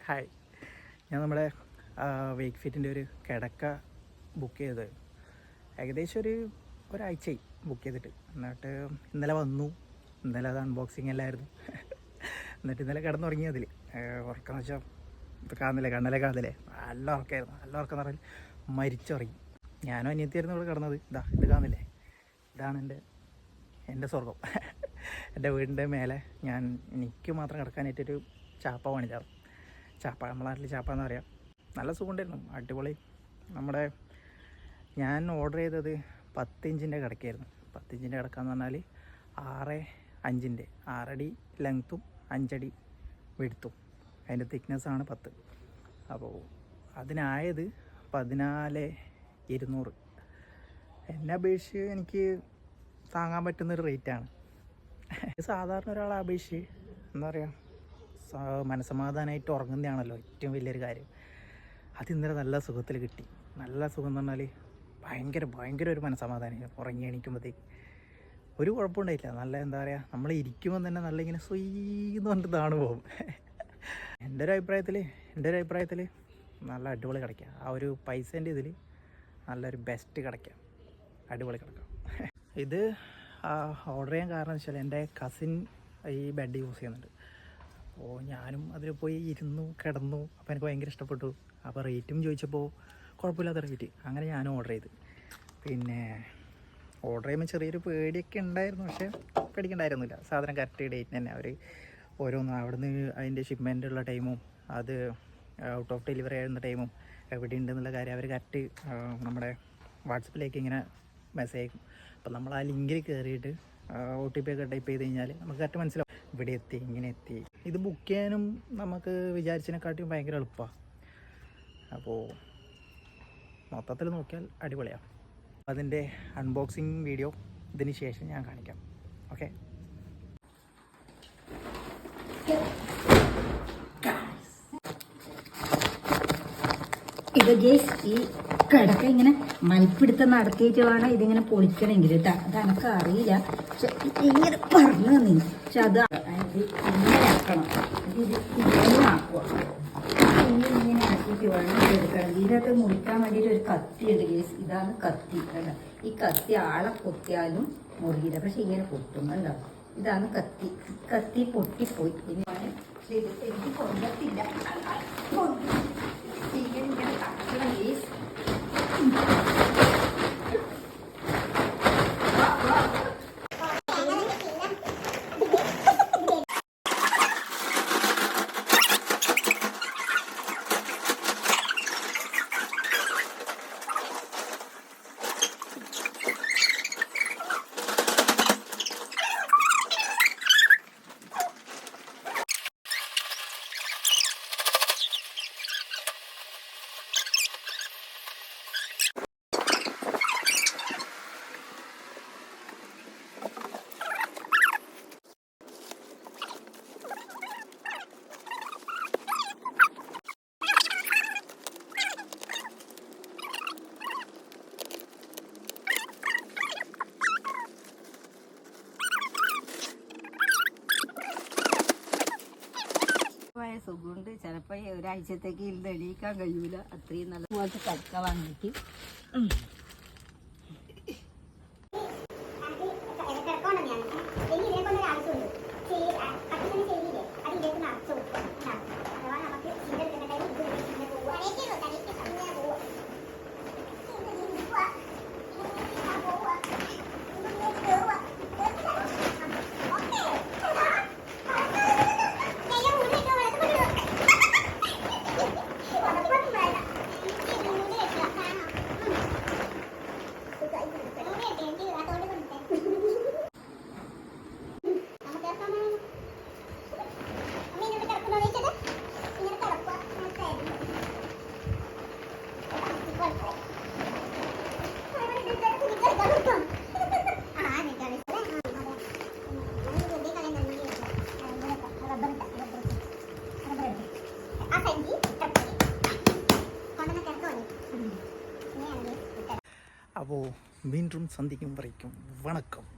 Hi, ഞാൻ നമ്മുടെ wake ഫിറ്റിൻ്റെ ഒരു കിടക്ക ബുക്ക് ചെയ്തത് ഏകദേശം ഒരാഴ്ചയായി ബുക്ക് ചെയ്തിട്ട്. എന്നിട്ട് ഇന്നലെ വന്നു. ഇന്നലെ അത് അൺബോക്സിങ് എല്ലായിരുന്നു. എന്നിട്ട് ഇന്നലെ കിടന്നുറങ്ങി. അതിൽ ഉറക്കം വെച്ചാൽ ഇത് കാണുന്നില്ലേ, കണ്ണല്ലേ നല്ല ഉറക്കമായിരുന്നു. നല്ല ഉറക്കം എന്ന് പറഞ്ഞാൽ മരിച്ചുറങ്ങി. ഞാനും അനിയത്തിയായിരുന്നു ഇവിടെ കിടന്നത്. ഇത് കാണുന്നില്ലേ, ഇതാണ് എൻ്റെ സ്വർഗം. എൻ്റെ വീടിൻ്റെ മേലെ എനിക്ക് മാത്രം കിടക്കാനായിട്ടൊരു ചാപ്പ പണിതാറ്. നമ്മളെ നാട്ടിൽ ചാപ്പ എന്ന് പറയാം. നല്ല സുഖമുണ്ടായിരുന്നു, അടിപൊളി. ഞാൻ ഓർഡർ ചെയ്തത് 10 ഇഞ്ചിൻ്റെ കിടക്കയായിരുന്നു. 10 ഇഞ്ചിൻ്റെ കിടക്കാന്ന് പറഞ്ഞാൽ 6.5 6 ലെങ്ത്തും 5 അടി വെടുത്തും. അതിൻ്റെ തിക്നെസ്സാണ് 10. അപ്പോൾ അതിനായത് 14,200. എന്നെ അപേക്ഷിച്ച് എനിക്ക് താങ്ങാൻ പറ്റുന്നൊരു റേറ്റാണ്. സാധാരണ ഒരാളെ അപേക്ഷിച്ച് എന്താ പറയുക, മനസ്സമാധാനമായിട്ട് ഉറങ്ങുന്നതാണല്ലോ ഏറ്റവും വലിയൊരു കാര്യം. അത് ഇന്നലെ നല്ല സുഖത്തിൽ കിട്ടി. നല്ല സുഖം എന്ന് പറഞ്ഞാൽ ഭയങ്കര ഒരു മനസ്സമാധാനം. ഉറങ്ങി എണീക്കുമ്പോഴത്തേക്ക് ഒരു കുഴപ്പമുണ്ടായില്ല. നല്ല എന്താ പറയുക, നമ്മൾ ഇരിക്കുമ്പോൾ തന്നെ നല്ല ഇങ്ങനെ സ്വീന്ന് പറഞ്ഞിട്ട് താണ് പോകും. എൻ്റെ ഒരു അഭിപ്രായത്തിൽ നല്ല അടിപൊളി കിടക്കുക. ആ ഒരു പൈസേൻ്റെ ഇതിൽ നല്ലൊരു ബെസ്റ്റ് കിടക്കുക, അടിപൊളി കിടക്കാം. ഇത് ഓർഡർ ചെയ്യാൻ കാരണം വെച്ചാൽ എൻ്റെ കസിൻ ഈ ബെഡ് യൂസ് ചെയ്യുന്നുണ്ട്. അപ്പോൾ ഞാനും അതിൽ പോയി കിടന്നു. അപ്പോൾ എനിക്ക് ഭയങ്കര ഇഷ്ടപ്പെട്ടു. അപ്പോൾ റേറ്റും ചോദിച്ചപ്പോൾ കുഴപ്പമില്ലാത്ത റേറ്റ്. അങ്ങനെ ഞാനും ഓർഡർ ചെയ്ത്. പിന്നെ ഓർഡർ ചെയ്യുമ്പോൾ ചെറിയൊരു പേടിയൊക്കെ ഉണ്ടായിരുന്നു, പക്ഷേ പേടിക്കണ്ടായിരുന്നില്ല. സാധനം കറക്റ്റ് ഡേറ്റിന് തന്നെ അവർ ഓരോന്നും അവിടുന്ന് അതിൻ്റെ ഷിപ്മെൻ്റുള്ള ടൈമും അത് ഔട്ട് ഓഫ് ഡെലിവറി ആയിരുന്ന ടൈമും എവിടെ ഉണ്ടെന്നുള്ള കാര്യം അവർ കറക്റ്റ് നമ്മുടെ വാട്സപ്പിലേക്ക് ഇങ്ങനെ മെസ്സേജ് അയക്കും. അപ്പോൾ നമ്മൾ ആ ലിങ്കിൽ കയറിയിട്ട് OTP ഒക്കെ ടൈപ്പ് ചെയ്ത് കഴിഞ്ഞാൽ നമുക്ക് കറക്റ്റ് മനസ്സിലാവും ഇവിടെ എത്തി, ഇങ്ങനെ എത്തി. ഇത് ബുക്ക് ചെയ്യാനും നമുക്ക് വിചാരിച്ചതിനെക്കാട്ടിയും ഭയങ്കര എളുപ്പമാണ്. അപ്പോൾ മൊത്തത്തിൽ നോക്കിയാൽ അടിപൊളിയാണ്. അതിൻ്റെ അൺബോക്സിങ് വീഡിയോ ഇതിന് ശേഷം ഞാൻ കാണിക്കാം. ഓക്കെ. ഇത് ഗേസ് ഈ കിടക്ക ഇങ്ങനെ മൽപ്പിടുത്തം നടത്തിയിട്ട് വേണം ഇതിങ്ങനെ പൊളിക്കണമെങ്കിൽ കേട്ടോ. അത് എനക്ക് അറിയില്ല, പക്ഷെ ഇങ്ങനെ പറഞ്ഞു തന്നി. പക്ഷെ അത് ഇങ്ങനെ ആക്കണം. ഇത് ഇങ്ങനെ ആക്കുക. ഇങ്ങനെ ആക്കിയിട്ട് വേണം എടുക്കണം. ഇതിനകത്ത് മുറിക്കാൻ വേണ്ടിയിട്ട് ഒരു കത്തി ഉണ്ട് ഗേസ്. ഇതാണ് കത്തി. കേട്ടോ, ഈ കത്തി ആളെ കൊത്തിയാലും മുറിയില്ല, പക്ഷെ ഇങ്ങനെ പൊട്ടും. കണ്ടോ, ഇതാണ് കത്തി. കത്തി പൊട്ടിപ്പോയി. ഇനി പക്ഷെ ഇത് എനിക്ക് കൊല്ലത്തില്ല. ഇങ്ങനെ കട്ടണം ഗേസ്. സുഖമുണ്ട്. ചിലപ്പോൾ ഒരാഴ്ചത്തേക്ക് ഇരുന്ന് എണീക്കാൻ കഴിയൂല. അത്രയും നല്ല പോലത്തെ കക്ക വാങ്ങിയിട്ട് അപ്പോൾ மீண்டும் சந்திக்கும் வரைக்கும் வணக்கம்.